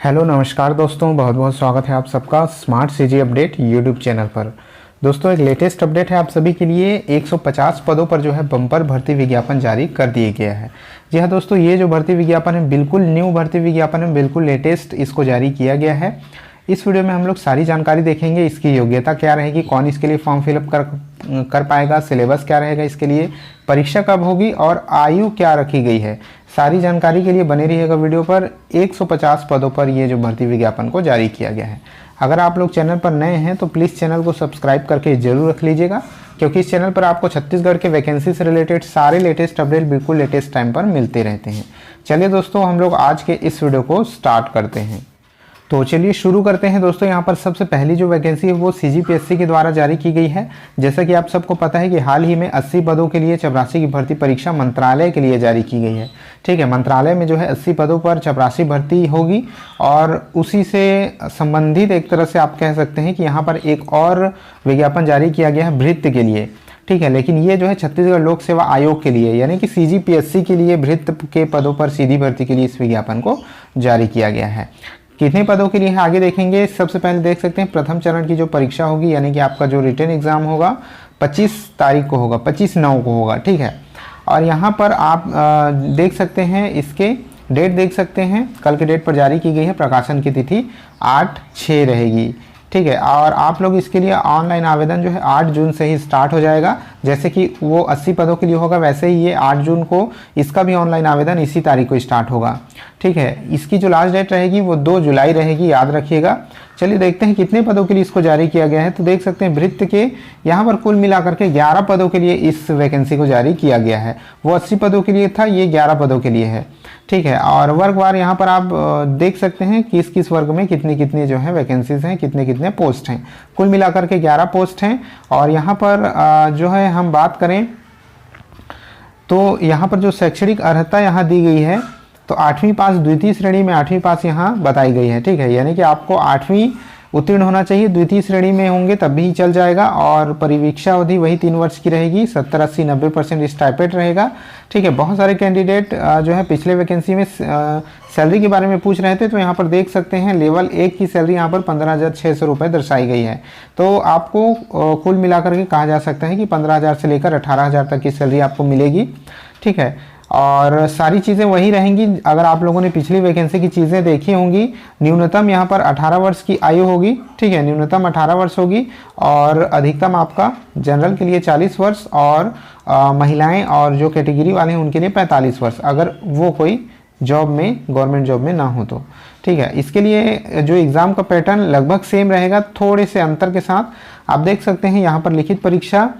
Hello नमस्कार दोस्तों, बहुत बहुत स्वागत है आप सबका smart CG update YouTube channel पर। दोस्तों, एक लेटेस्ट अपडेट है आप सभी के लिए। 150 पदों पर जो है बम्पर भर्ती विज्ञापन जारी कर दिया गया है। जी हाँ दोस्तों, ये जो भर्ती विज्ञापन है बिल्कुल न्यू भर्ती विज्ञापन है, बिल्कुल लेटेस्ट इसको जारी किया गया है। इस वीडियो में हम लोग सारी जानकारी देखेंगे। इसकी योग्यता क्या रहेगी, कौन इसके लिए फॉर्म फिलअप कर पाएगा, सिलेबस क्या रहेगा इसके लिए, परीक्षा कब होगी और आयु क्या रखी गई है। सारी जानकारी के लिए बने रहिएगा वीडियो पर। 150 पदों पर ये जो भर्ती विज्ञापन को जारी किया गया है। अगर आप लोग चैनल पर नए हैं तो प्लीज़ चैनल को सब्सक्राइब करके जरूर रख लीजिएगा, क्योंकि इस चैनल पर आपको छत्तीसगढ़ के वैकेंसी से रिलेटेड सारे लेटेस्ट अपडेट बिल्कुल लेटेस्ट टाइम पर मिलते रहते हैं। चलिए दोस्तों, हम लोग आज के इस वीडियो को स्टार्ट करते हैं। तो चलिए शुरू करते हैं दोस्तों। यहाँ पर सबसे पहली जो वैकेंसी है वो सीजीपीएससी के द्वारा जारी की गई है। जैसा कि आप सबको पता है कि हाल ही में 80 पदों के लिए चपरासी की भर्ती परीक्षा मंत्रालय के लिए जारी की गई है। ठीक है, मंत्रालय में जो है 80 पदों पर चपरासी भर्ती होगी और उसी से संबंधित एक तरह से आप कह सकते हैं कि यहाँ पर एक और विज्ञापन जारी किया गया है भृत्य के लिए। ठीक है, लेकिन ये जो है छत्तीसगढ़ लोक सेवा आयोग के लिए यानी कि सीजीपीएससी के लिए भृत्य के पदों पर सीधी भर्ती के लिए इस विज्ञापन को जारी किया गया है। कितने पदों के लिए है आगे देखेंगे। सबसे पहले देख सकते हैं प्रथम चरण की जो परीक्षा होगी यानी कि आपका जो रिटन एग्जाम होगा 25 तारीख को होगा, 25/9 को होगा। ठीक है, और यहाँ पर आप देख सकते हैं इसके डेट देख सकते हैं। कल के डेट पर जारी की गई है। प्रकाशन की तिथि 8/6 रहेगी। ठीक है, और आप लोग इसके लिए ऑनलाइन आवेदन जो है 8 जून से ही स्टार्ट हो जाएगा। जैसे कि वो 80 पदों के लिए होगा, वैसे ही ये 8 जून को इसका भी ऑनलाइन आवेदन इसी तारीख को स्टार्ट होगा। ठीक है, इसकी जो लास्ट डेट रहेगी वो 2 जुलाई रहेगी, याद रखिएगा। चलिए देखते हैं कितने पदों के लिए इसको जारी किया गया है। तो देख सकते हैं भृत्य के यहाँ पर कुल मिलाकर के 11 पदों के लिए इस वैकेंसी को जारी किया गया है। वो 80 पदों के लिए था, ये 11 पदों के लिए है। ठीक है, और वर्गवार यहाँ पर आप देख सकते हैं किस किस वर्ग में कितनी कितनी जो है वैकेंसीज हैं, कितने कितने पोस्ट हैं। कुल मिलाकर के 11 पोस्ट हैं। और यहाँ पर जो है हम बात करें तो यहाँ पर जो शैक्षणिक अर्हता यहाँ दी गई है तो 8वीं पास, द्वितीय श्रेणी में 8वीं पास यहाँ बताई गई है। ठीक है, यानी कि आपको 8वीं उत्तीर्ण होना चाहिए, द्वितीय श्रेणी में होंगे तब भी चल जाएगा। और परिवीक्षा अवधि वही 3 वर्ष की रहेगी। 70, 80, 90% स्टाइपेंड रहेगा। ठीक है, बहुत सारे कैंडिडेट जो है पिछले वैकेंसी में सैलरी के बारे में पूछ रहे थे, तो यहाँ पर देख सकते हैं लेवल 1 की सैलरी यहाँ पर 15,600 रुपये दर्शाई गई है। तो आपको कुल मिलाकर के कहा जा सकता है कि 15,000 से लेकर 18,000 तक की सैलरी आपको मिलेगी। ठीक है, और सारी चीज़ें वही रहेंगी। अगर आप लोगों ने पिछली वैकेंसी की चीज़ें देखी होंगी, न्यूनतम यहाँ पर 18 वर्ष की आयु होगी। ठीक है, न्यूनतम 18 वर्ष होगी और अधिकतम आपका जनरल के लिए 40 वर्ष और महिलाएं और जो कैटेगरी वाले हैं उनके लिए 45 वर्ष, अगर वो कोई जॉब में, गवर्नमेंट जॉब में ना हो तो। ठीक है, इसके लिए जो एग्ज़ाम का पैटर्न लगभग सेम रहेगा, थोड़े से अंतर के साथ। आप देख सकते हैं यहाँ पर लिखित परीक्षा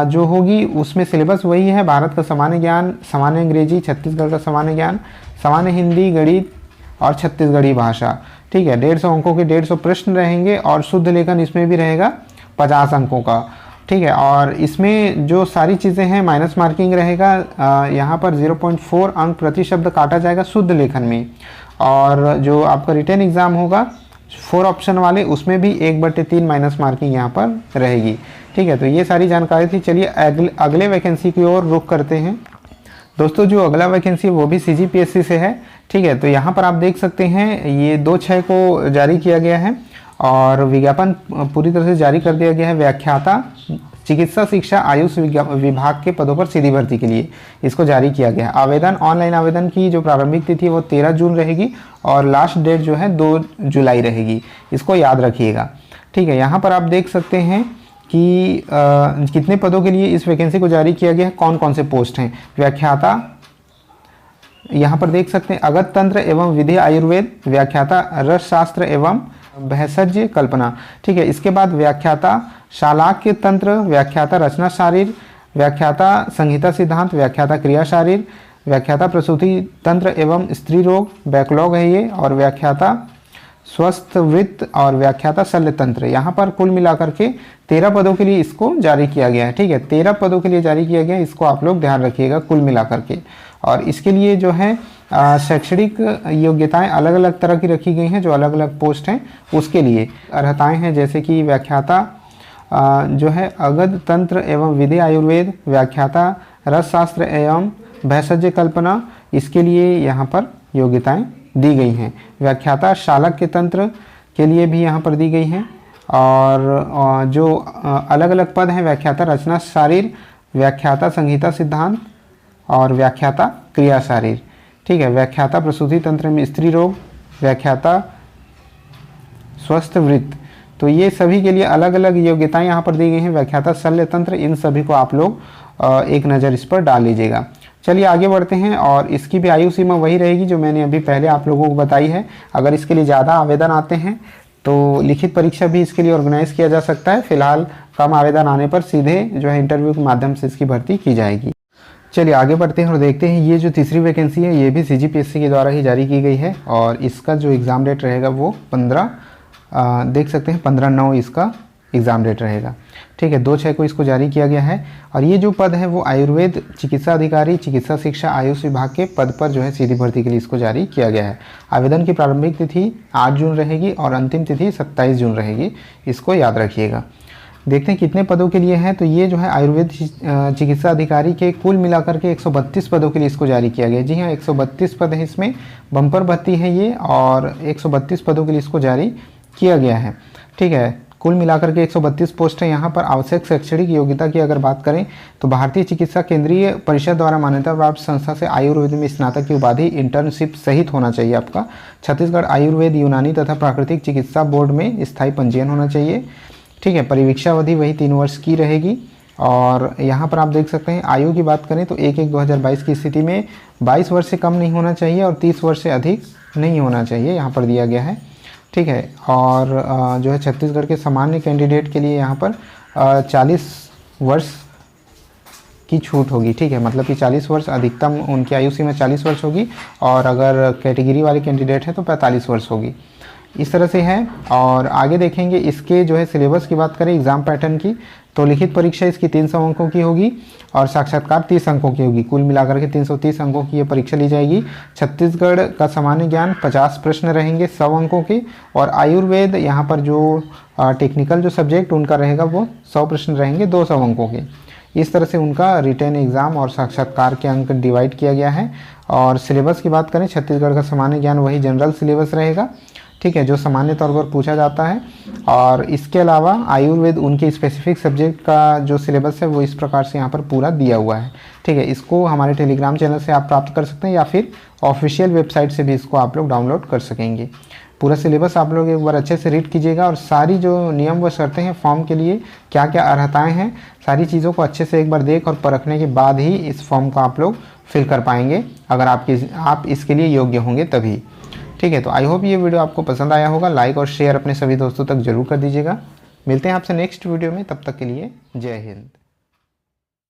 जो होगी उसमें सिलेबस वही है। भारत का सामान्य ज्ञान, सामान्य अंग्रेजी, छत्तीसगढ़ का सामान्य ज्ञान, सामान्य हिंदी, गणित और छत्तीसगढ़ी भाषा। ठीक है, 150 अंकों के 150 प्रश्न रहेंगे और शुद्ध लेखन इसमें भी रहेगा 50 अंकों का। ठीक है, और इसमें जो सारी चीज़ें हैं माइनस मार्किंग रहेगा। यहाँ पर 0.4 अंक प्रति शब्द काटा जाएगा शुद्ध लेखन में। और जो आपका रिटन एग्ज़ाम होगा 4 ऑप्शन वाले, उसमें भी 1/3 माइनस मार्किंग यहाँ पर रहेगी। ठीक है, तो ये सारी जानकारी थी। चलिए अगले वैकेंसी की ओर रुख करते हैं। दोस्तों, जो अगला वैकेंसी है वो भी सीजीपीएससी से है। ठीक है, तो यहाँ पर आप देख सकते हैं ये 2/6 को जारी किया गया है और विज्ञापन पूरी तरह से जारी कर दिया गया है। व्याख्याता चिकित्सा शिक्षा आयुष विभाग के पदों पर सीधी भर्ती के लिए इसको जारी किया गया है। आवेदन, ऑनलाइन आवेदन की जो प्रारंभिक तिथि वो 13 जून रहेगी और लास्ट डेट जो है 2 जुलाई रहेगी। इसको याद रखिएगा। ठीक है, यहाँ पर आप देख सकते हैं कि कितने पदों के लिए इस वैकेंसी को जारी किया गया है, कौन कौन से पोस्ट हैं। व्याख्याता यहाँ पर देख सकते हैं अगत तंत्र एवं विधि आयुर्वेद, व्याख्याता रस शास्त्र एवं भेषज कल्पना। ठीक है, इसके बाद व्याख्याता शालाक्य तंत्र, व्याख्याता रचना शारीर, व्याख्याता संहिता सिद्धांत, व्याख्याता क्रिया शारीर, व्याख्याता प्रसूति तंत्र एवं स्त्री रोग, बैकलॉग है ये, और व्याख्याता स्वस्थ वृत्त और व्याख्याता शल्य तंत्र। यहाँ पर कुल मिलाकर के 13 पदों के लिए इसको जारी किया गया है। ठीक है, 13 पदों के लिए जारी किया गया है, इसको आप लोग ध्यान रखिएगा कुल मिलाकर के। और इसके लिए जो है शैक्षणिक योग्यताएं अलग अलग तरह की रखी गई हैं। जो अलग अलग पोस्ट हैं उसके लिए अर्हताएं हैं, जैसे कि व्याख्याता जो है अगध तंत्र एवं विधि आयुर्वेद, व्याख्याता रस शास्त्र एवं भेषज कल्पना, इसके लिए यहाँ पर योग्यताएं दी गई हैं। व्याख्याता शालक्य तंत्र के लिए भी यहाँ पर दी गई हैं। और जो अलग अलग पद हैं, व्याख्याता रचना शारीर, व्याख्याता संहिता सिद्धांत और व्याख्याता क्रिया शारीर। ठीक है, व्याख्याता प्रसूति तंत्र में स्त्री रोग, व्याख्याता स्वस्थ वृत्त। तो ये सभी के लिए अलग अलग योग्यताएं यहाँ पर दी गई हैं। व्याख्याता शल्य तंत्र, इन सभी को आप लोग एक नज़र इस पर डाल लीजिएगा। चलिए आगे बढ़ते हैं। और इसकी भी आयु सीमा वही रहेगी जो मैंने अभी पहले आप लोगों को बताई है। अगर इसके लिए ज़्यादा आवेदन आते हैं तो लिखित परीक्षा भी इसके लिए ऑर्गेनाइज किया जा सकता है। फिलहाल कम आवेदन आने पर सीधे जो है इंटरव्यू के माध्यम से इसकी भर्ती की जाएगी। चलिए आगे बढ़ते हैं और देखते हैं ये जो तीसरी वैकेंसी है ये भी CGPSC के द्वारा ही जारी की गई है। और इसका जो एग्ज़ाम डेट रहेगा वो 15 देख सकते हैं 15/9 इसका एग्ज़ाम डेट रहेगा। ठीक है, 2/6 को इसको जारी किया गया है। और ये जो पद है वो आयुर्वेद चिकित्सा अधिकारी, चिकित्सा शिक्षा आयुष विभाग के पद पर जो है सीधी भर्ती के लिए इसको जारी किया गया है। आवेदन की प्रारंभिक तिथि 8 जून रहेगी और अंतिम तिथि 27 जून रहेगी, इसको याद रखिएगा। देखते हैं कितने पदों के लिए है। तो ये जो है आयुर्वेद चिकित्सा अधिकारी के कुल मिलाकर के 132 पदों के लिए इसको जारी किया गया है। जी हाँ, 132 पद है, इसमें बम्पर भर्ती है ये, और 132 पदों के लिए इसको जारी किया गया है। ठीक है, कुल मिलाकर के 132 पोस्ट है। यहाँ पर आवश्यक शैक्षणिक योग्यता की अगर बात करें तो भारतीय चिकित्सा केंद्रीय परिषद द्वारा मान्यता प्राप्त संस्था से आयुर्वेद में स्नातक की उपाधि, इंटर्नशिप सहित होना चाहिए आपका। छत्तीसगढ़ आयुर्वेद, यूनानी तथा प्राकृतिक चिकित्सा बोर्ड में स्थायी पंजीयन होना चाहिए। ठीक है, परिवीक्षा अवधि वही 3 वर्ष की रहेगी। और यहाँ पर आप देख सकते हैं आयु की बात करें तो 1/1/2022 की स्थिति में 22 वर्ष से कम नहीं होना चाहिए और 30 वर्ष से अधिक नहीं होना चाहिए, यहाँ पर दिया गया है। ठीक है, और जो है छत्तीसगढ़ के सामान्य कैंडिडेट के लिए यहाँ पर 40 वर्ष की छूट होगी। ठीक है, मतलब कि 40 वर्ष अधिकतम उनकी आयु सीमा 40 वर्ष होगी, और अगर कैटेगरी वाले कैंडिडेट हैं तो 45 वर्ष होगी। इस तरह से है। और आगे देखेंगे इसके जो है सिलेबस की बात करें, एग्ज़ाम पैटर्न की, तो लिखित परीक्षा इसकी 300 अंकों की होगी और साक्षात्कार 30 अंकों की होगी। कुल मिलाकर के 330 अंकों की ये परीक्षा ली जाएगी। छत्तीसगढ़ का सामान्य ज्ञान 50 प्रश्न रहेंगे 100 अंकों के, और आयुर्वेद यहाँ पर जो टेक्निकल जो सब्जेक्ट उनका रहेगा वो 100 प्रश्न रहेंगे 200 अंकों के। इस तरह से उनका रिटर्न एग्ज़ाम और साक्षात्कार के अंक डिवाइड किया गया है। और सिलेबस की बात करें, छत्तीसगढ़ का सामान्य ज्ञान वही जनरल सिलेबस रहेगा। ठीक है, जो सामान्य तौर पर पूछा जाता है। और इसके अलावा आयुर्वेद उनके स्पेसिफिक सब्जेक्ट का जो सिलेबस है वो इस प्रकार से यहाँ पर पूरा दिया हुआ है। ठीक है, इसको हमारे टेलीग्राम चैनल से आप प्राप्त कर सकते हैं या फिर ऑफिशियल वेबसाइट से भी इसको आप लोग डाउनलोड कर सकेंगे। पूरा सिलेबस आप लोग एक बार अच्छे से रीड कीजिएगा, और सारी जो नियम व शर्तें हैं फॉर्म के लिए, क्या क्या अर्हताएँ हैं, सारी चीज़ों को अच्छे से एक बार देख और परखने के बाद ही इस फॉर्म को आप लोग फिल कर पाएंगे, अगर आप इसके लिए योग्य होंगे तभी। ठीक है, तो आई होप ये वीडियो आपको पसंद आया होगा। लाइक और शेयर अपने सभी दोस्तों तक जरूर कर दीजिएगा। मिलते हैं आपसे नेक्स्ट वीडियो में, तब तक के लिए जय हिंद।